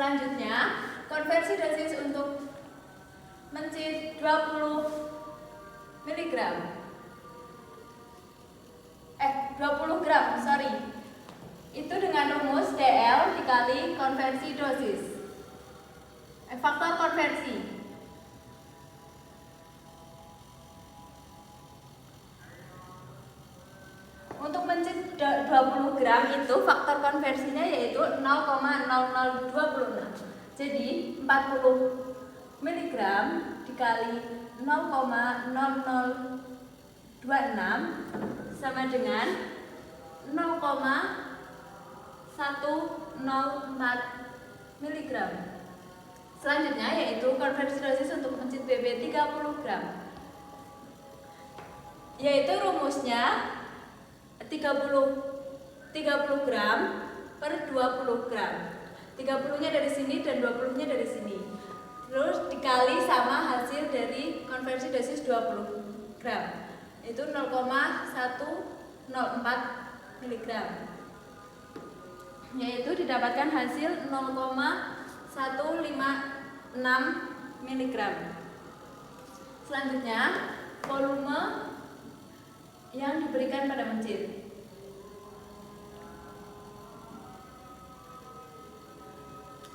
Selanjutnya, konversi dosis untuk mencit 20 mg. 20 gram, sorry. Itu dengan rumus DL dikali konversi dosis. Faktor konversi. Untuk mencit 20 gram itu faktor konversinya yaitu 0,0026. Jadi 40 mg dikali 0,0026 sama dengan 0,104 mg. Selanjutnya yaitu konversi dosis untuk mencit BB 30 gram. Yaitu rumusnya 30 gram per 20 gram. 30-nya dari sini dan 20-nya dari sini. Terus dikali sama hasil dari konversi dosis 20 gram. Itu 0,104 mg. Yaitu didapatkan hasil 0,156 mg. Selanjutnya, volume yang diberikan pada mencit.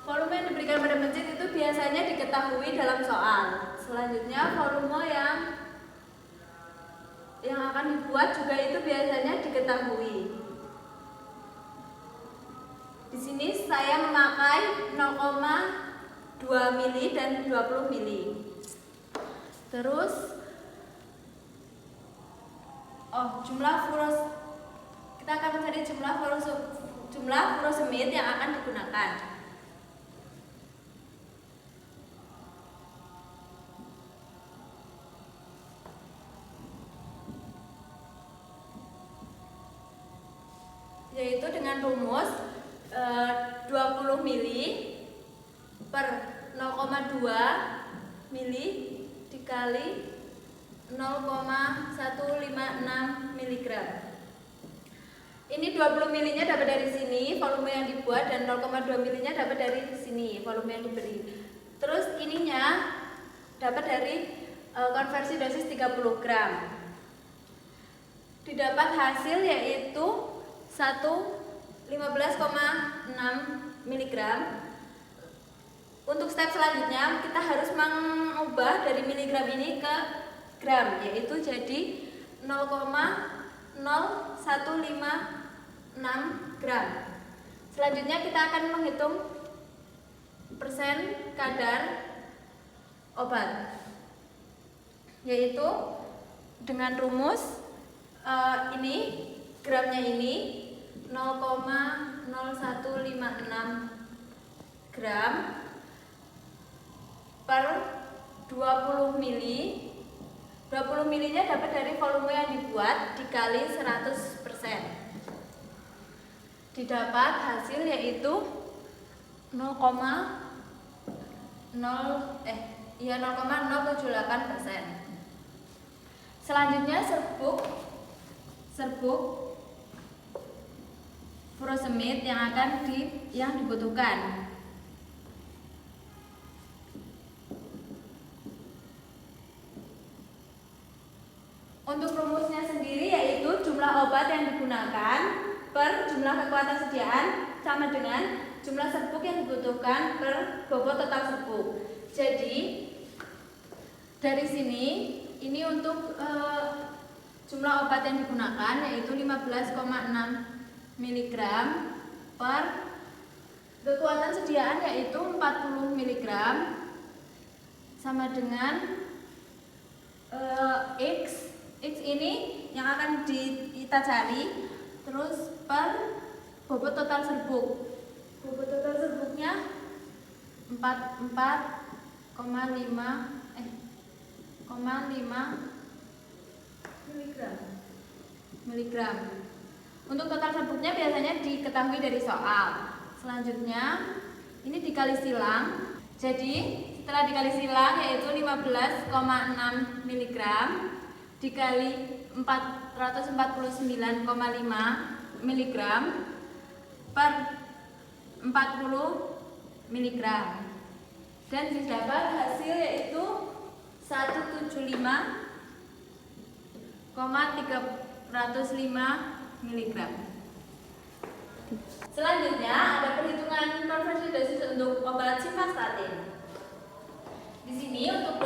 Volume yang diberikan pada mencit itu biasanya diketahui dalam soal. Selanjutnya, volume yang akan dibuat juga itu biasanya diketahui. Di sini saya memakai 0,2 mili dan 20 mili. Terus jumlah kita akan mencari jumlah furosemid yang akan digunakan. Yaitu dengan rumus 20 mili per 0,2 mili dikali 0,156 mg. Ini 20 milinya dapat dari sini, volume yang dibuat, dan 0,2 milinya dapat dari sini, volume yang diberi. Terus ininya dapat dari konversi dosis 30 gram. Didapat hasil yaitu 15,6 mg. Untuk step selanjutnya kita harus mengubah dari miligram ini ke gram, yaitu jadi 0,0156 gram. Selanjutnya kita akan menghitung persen kadar obat, yaitu dengan rumus ini gramnya ini 0,0156 gram per 20 mili. 20 milinya dapat dari volume yang dibuat dikali 100%. Didapat hasil yaitu 0,078%. Selanjutnya serbuk furosemid yang dibutuhkan. Untuk rumusnya sendiri yaitu jumlah obat yang digunakan per jumlah kekuatan sediaan sama dengan jumlah serbuk yang dibutuhkan per bobot total serbuk. Jadi dari sini ini untuk jumlah obat yang digunakan yaitu 15,6 mg per kekuatan sediaan yaitu 40 mg sama dengan X ini yang akan kita cari, terus per bobot total serbuk. Bobot total serbuknya 44,5 miligram. Untuk total serbuknya biasanya diketahui dari soal. Selanjutnya ini dikali silang. Jadi setelah dikali silang yaitu 15,6 mg dikali 449,5 mg per 40 mg. Dan didapat hasil yaitu 175,305 mg. Selanjutnya ada perhitungan konversi dosis untuk obat simvastatin. Di sini untuk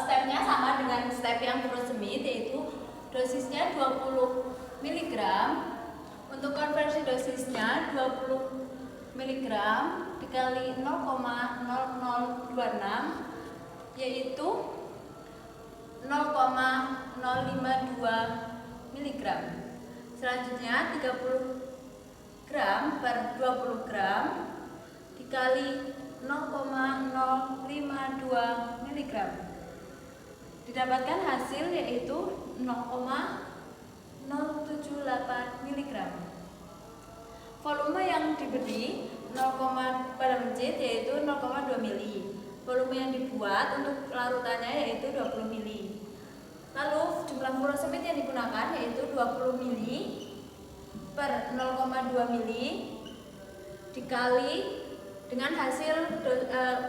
stepnya sama dengan step yang furosemid, yaitu dosisnya 20 mg. Untuk konversi dosisnya 20 mg dikali 0,0026 yaitu 0,052 mg. Selanjutnya 30 gram per 20 gram dikali 0,052 mg. Didapatkan hasil yaitu 0,078 mg. Volume yang diberi 0, pada menjit yaitu 0,2 mili. Volume yang dibuat untuk larutannya yaitu 20 mili. Lalu jumlah furosemid yang digunakan yaitu 20 mili per 0,2 mili dikali dengan hasil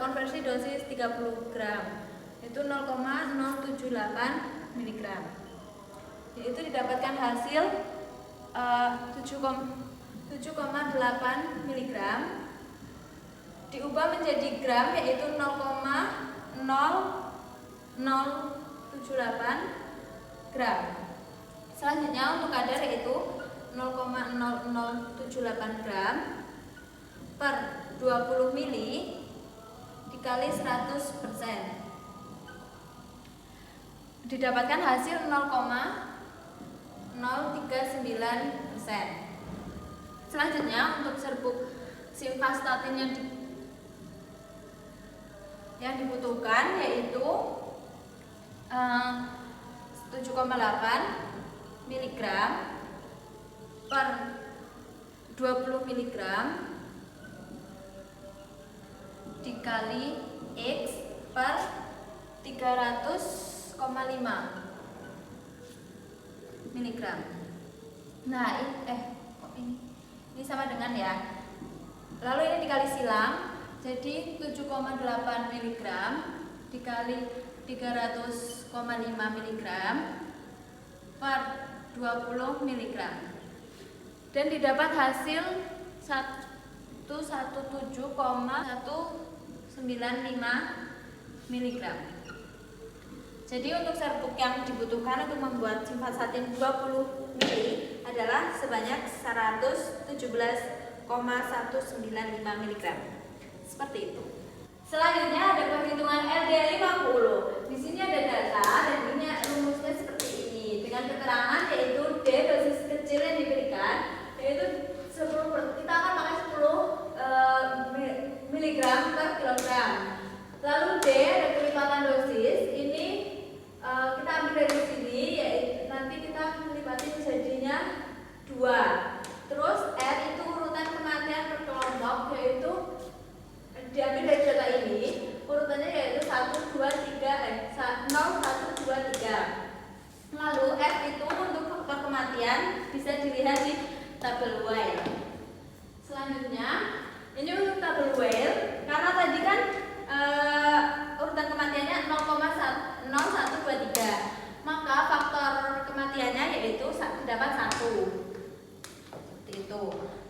konversi dosis 30 gram yaitu 0,078 mg. Yaitu didapatkan hasil 7,8 mg diubah menjadi gram yaitu 0,0078 gram. Selanjutnya untuk kadar yaitu 0,0078 gram per 20 mili dikali 100%. Didapatkan hasil 0,039%. Selanjutnya untuk serbuk simvastatin yang dibutuhkan yaitu 7,8 mg per 20 mg dikali X per 300,5 mg. Nah, ini sama dengan ya. Lalu ini dikali silang, jadi 7,8 mg dikali 300,5 mg per 20 mg. Dan didapat hasil 117,195 mg. Jadi untuk serbuk yang dibutuhkan untuk membuat simvastatin 20 mili adalah sebanyak 117,195 mg. Seperti itu. Selanjutnya ada perhitungan LD50. Di sini ada data dan ini rumusnya seperti ini dengan keterangan yaitu D dosis kecil yang diberikan yaitu 10, kita akan pakai 10 mg per kilogram. Lalu D ada kelipatan dosis ini kita ambil dari sini yaitu nanti kita melipati jadinya 2. Terus R itu urutan kematian per kelompok yaitu diambil dari data ini urutannya yaitu 1, 2, 3, 0, 1, 2, 3. Lalu F itu untuk faktor kematian bisa dilihat di tabel Weil. Selanjutnya ini untuk tabel Weil karena tadi kan urutan kematiannya 0,0123 maka faktor kematiannya yaitu dapat 1 seperti itu.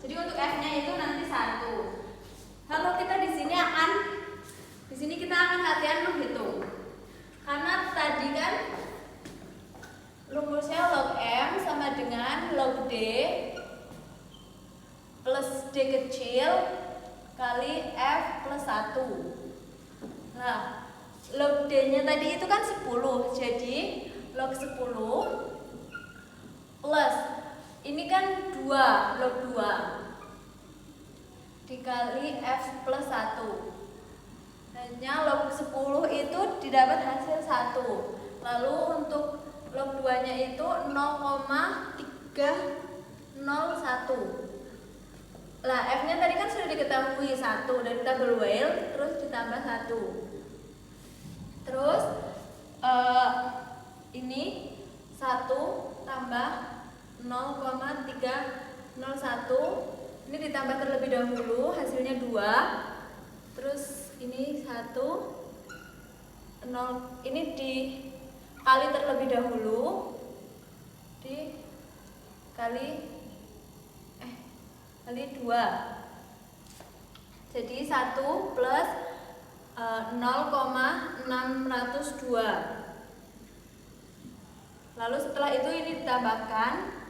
Jadi untuk F nya itu nanti 1. Lalu kita di sini kita akan latihan menghitung karena tadi kan rumusnya log M sama dengan log D plus D kecil kali F plus 1. Nah, log D-nya tadi itu kan 10, jadi log 10 plus ini kan 2, log 2 dikali F plus 1. Hanya log 10 itu didapat hasil 1. Lalu untuk log 2 nya itu 0,301. Lah, F-nya tadi kan sudah diketahui 1 dari tabel Weil, terus ditambah 1. Terus ini 1 tambah 0,301 Ini ditambah terlebih dahulu, hasilnya 2. Terus ini 1, 0. Ini dikali terlebih dahulu, dikali 2. Jadi 1 plus 0,602. Lalu setelah itu ini ditambahkan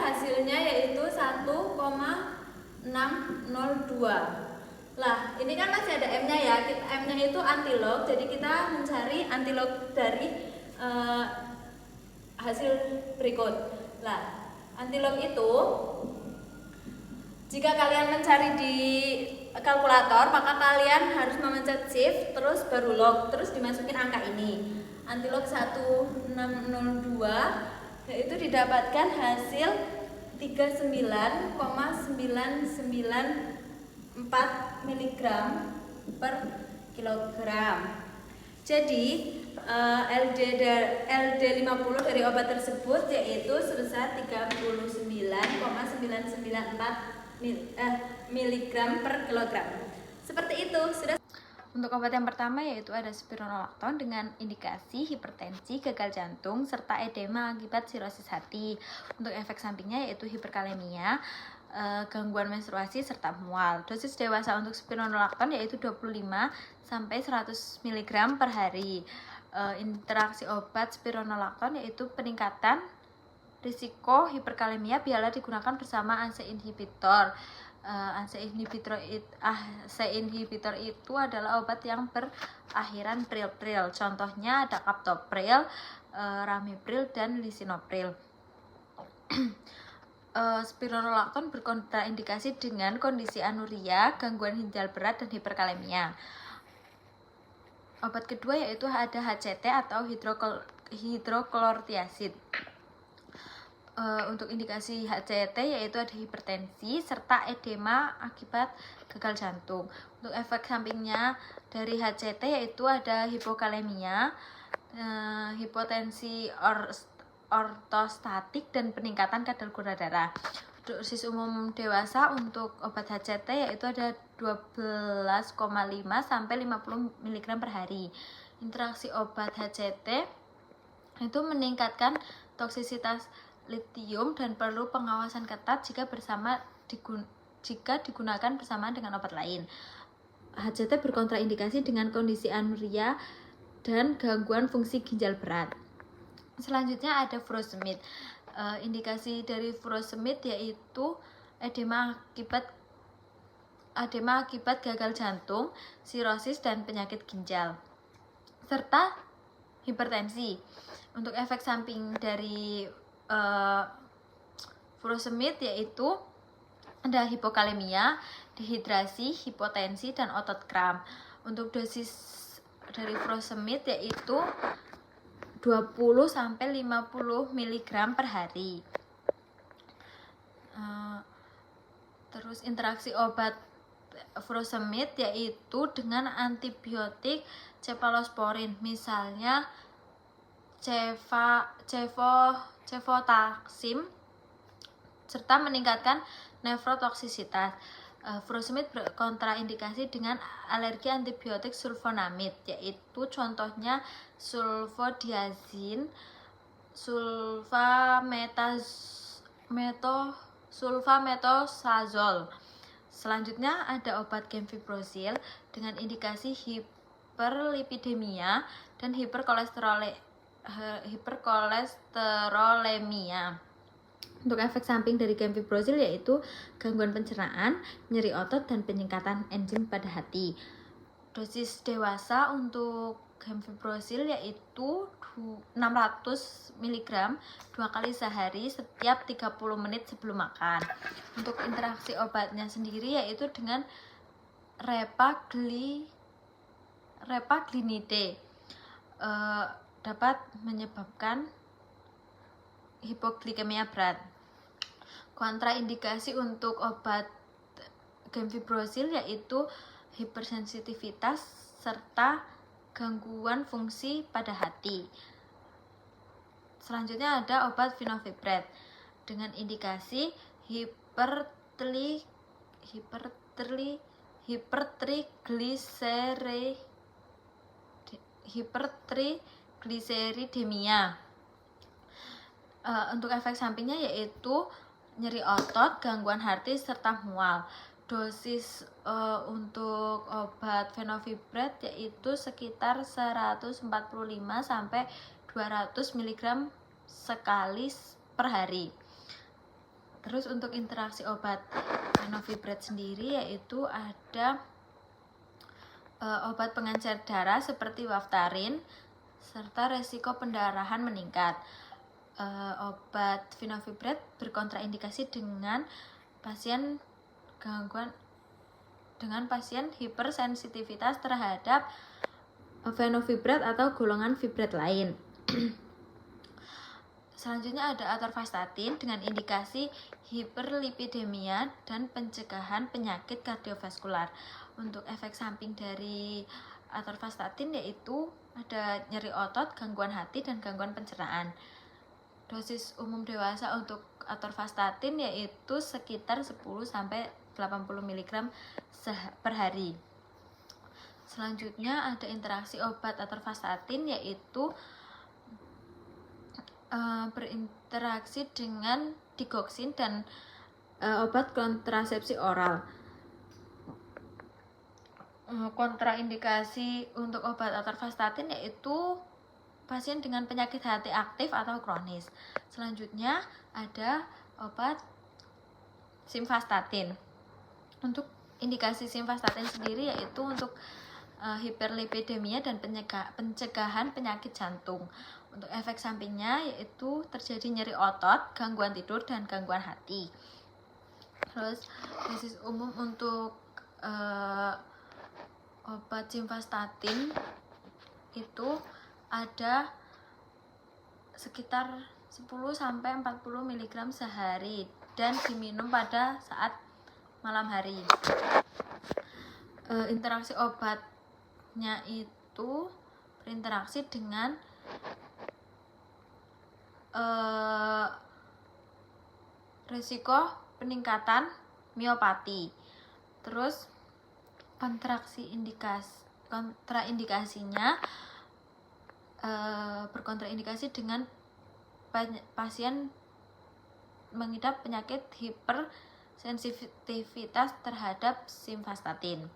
hasilnya yaitu 1,602. Lah, ini kan masih ada M-nya ya. M-nya itu antilog, jadi kita mencari antilog dari hasil berikut. Lah, antilog itu jika kalian mencari di kalkulator, maka kalian harus memencet shift terus baru log, terus dimasukin angka ini. Antilog 1602 yaitu didapatkan hasil 39,994 mg per kilogram. Jadi LD50 dari obat tersebut yaitu sebesar 39,994 mg per kilogram. Seperti itu. Untuk obat yang pertama yaitu ada spironolakton dengan indikasi hipertensi, gagal jantung, serta edema akibat sirosis hati. Untuk efek sampingnya yaitu hiperkalemia, gangguan menstruasi, serta mual. Dosis dewasa untuk spironolakton yaitu 25 sampai 100 mg per hari. Interaksi obat spironolakton yaitu peningkatan risiko hiperkalemia bila digunakan bersama ACE inhibitor. ACE inhibitor itu adalah obat yang berakhiran pril-pril. Contohnya ada captopril, ramipril, dan lisinopril. Spironolakton berkontraindikasi dengan kondisi anuria, gangguan ginjal berat, dan hiperkalemia. Obat kedua yaitu ada HCT atau hidroklortiazid. Untuk indikasi HCT yaitu ada hipertensi serta edema akibat gagal jantung. Untuk efek sampingnya dari HCT yaitu ada hipokalemia, hipotensi ortostatik, dan peningkatan kadar gula darah. Dosis umum dewasa untuk obat HCT yaitu ada 12,5 sampai 50 mg per hari. Interaksi obat HCT itu meningkatkan toksisitas litium dan perlu pengawasan ketat jika digunakan bersamaan dengan obat lain. HCT berkontraindikasi dengan kondisi anuria dan gangguan fungsi ginjal berat. Selanjutnya ada furosemid. Indikasi dari furosemid yaitu edema akibat gagal jantung, sirosis, dan penyakit ginjal, serta hipertensi. Untuk efek samping dari furosemid yaitu ada hipokalemia, dehidrasi, hipotensi, dan otot kram. Untuk dosis dari furosemid yaitu 20 sampai 50 mg per hari. Terus interaksi obat furosemid yaitu dengan antibiotik cefalosporin, misalnya cefotaxim, serta meningkatkan nefrotoksisitas. Furosemid berkontraindikasi dengan alergi antibiotik sulfonamid, yaitu contohnya sulfodiazin, sulfametosazol. Selanjutnya ada obat gemfibrozil dengan indikasi hiperlipidemia dan hiperkolesterolemia. Untuk efek samping dari gemfibrozil yaitu gangguan pencernaan, nyeri otot, dan peningkatan enzim pada hati. Dosis dewasa untuk gemfibrozil yaitu 600 mg 2 kali sehari setiap 30 menit sebelum makan. Untuk interaksi obatnya sendiri yaitu dengan repaglinide, dapat menyebabkan hipoglikemia berat. Kontraindikasi untuk obat gemfibrozil yaitu hipersensitivitas serta gangguan fungsi pada hati. Selanjutnya ada obat fenovibrat. dengan indikasi hipertrigliseridemia. Untuk efek sampingnya yaitu nyeri otot, gangguan hati, serta mual. Dosis untuk obat fenofibrate yaitu sekitar 145 sampai 200 mg sekali per hari. Terus untuk interaksi obat fenofibrate sendiri yaitu ada obat pengencer darah seperti waftarin, serta resiko pendarahan meningkat. Obat fenofibrate berkontraindikasi dengan pasien hipersensitivitas terhadap fenofibrate atau golongan fibrate lain. Selanjutnya ada atorvastatin dengan indikasi hiperlipidemia dan pencegahan penyakit kardiovaskular. Untuk efek samping dari atorvastatin yaitu ada nyeri otot, gangguan hati, dan gangguan pencernaan. Dosis umum dewasa untuk atorvastatin yaitu sekitar 10 sampai 80 mg per hari. Selanjutnya ada interaksi obat atorvastatin yaitu berinteraksi dengan digoksin dan obat kontrasepsi oral. Kontraindikasi untuk obat atorvastatin yaitu pasien dengan penyakit hati aktif atau kronis. Selanjutnya ada obat simvastatin. Untuk indikasi simvastatin sendiri yaitu untuk hiperlipidemia dan pencegahan penyakit jantung. Untuk efek sampingnya yaitu terjadi nyeri otot, gangguan tidur, dan gangguan hati. Terus dosis umum untuk obat simvastatin itu ada sekitar 10 sampai 40 mg sehari dan diminum pada saat malam hari. Interaksi obatnya itu berinteraksi dengan risiko peningkatan miopati. Terus kontraindikasinya berkontraindikasi dengan pasien mengidap penyakit hipersensitivitas terhadap simvastatin.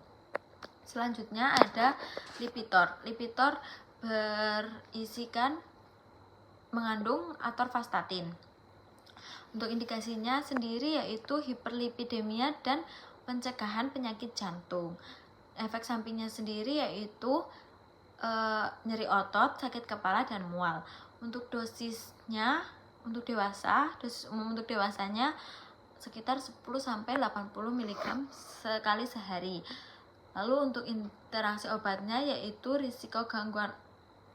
Selanjutnya ada Lipitor. Lipitor mengandung atorvastatin. Untuk indikasinya sendiri yaitu hiperlipidemia dan pencegahan penyakit jantung. Efek sampingnya sendiri yaitu nyeri otot, sakit kepala, dan mual. Untuk dosisnya untuk dewasa, dosis umum untuk dewasanya sekitar 10 sampai 80 mg sekali sehari. Lalu untuk interaksi obatnya yaitu risiko gangguan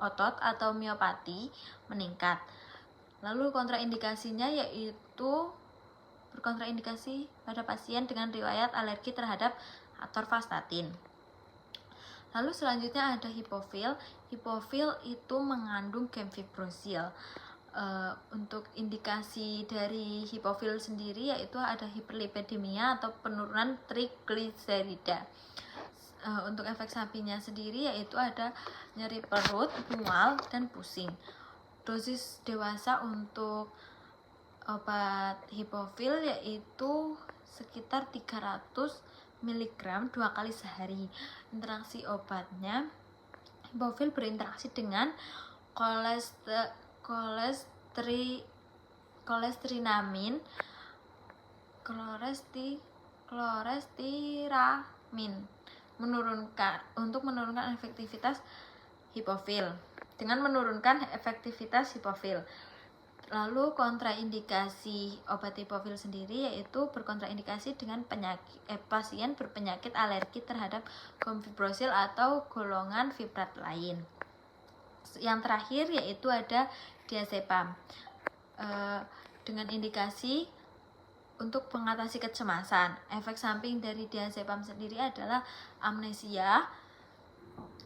otot atau miopati meningkat. Lalu kontraindikasinya yaitu berkontraindikasi pada pasien dengan riwayat alergi terhadap atorvastatin. Lalu selanjutnya ada hipofil. Hipofil itu mengandung gemfibrosil. Untuk indikasi dari hipofil sendiri yaitu ada hiperlipidemia atau penurunan trigliserida. Untuk efek sampingnya sendiri yaitu ada nyeri perut, mual, dan pusing. Dosis dewasa untuk obat hipofil yaitu sekitar 300 mg 2 kali sehari. Interaksi obatnya, hipofil berinteraksi dengan klorestiramin untuk menurunkan efektivitas hipofil. Lalu kontraindikasi obat hipofil sendiri yaitu berkontraindikasi dengan pasien berpenyakit alergi terhadap gemfibrosil atau golongan fibrat lain. Yang terakhir yaitu ada diazepam dengan indikasi untuk mengatasi kecemasan. Efek samping dari diazepam sendiri adalah amnesia,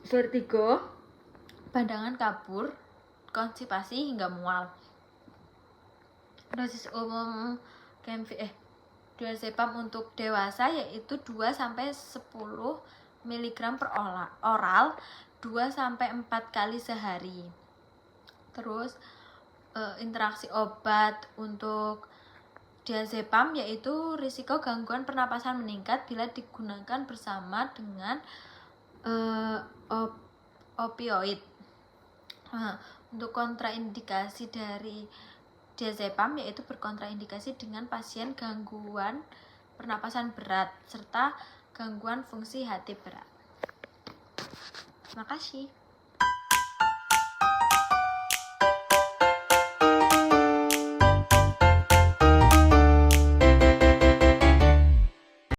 vertigo, pandangan kabur, konstipasi, hingga mual. Dosis umum diazepam untuk dewasa yaitu 2 sampai 10 mg per oral 2 sampai 4 kali sehari. Terus interaksi obat untuk diazepam yaitu risiko gangguan pernapasan meningkat bila digunakan bersama dengan opioid. Untuk kontraindikasi dari diazepam yaitu berkontraindikasi dengan pasien gangguan pernapasan berat serta gangguan fungsi hati berat. Terima kasih.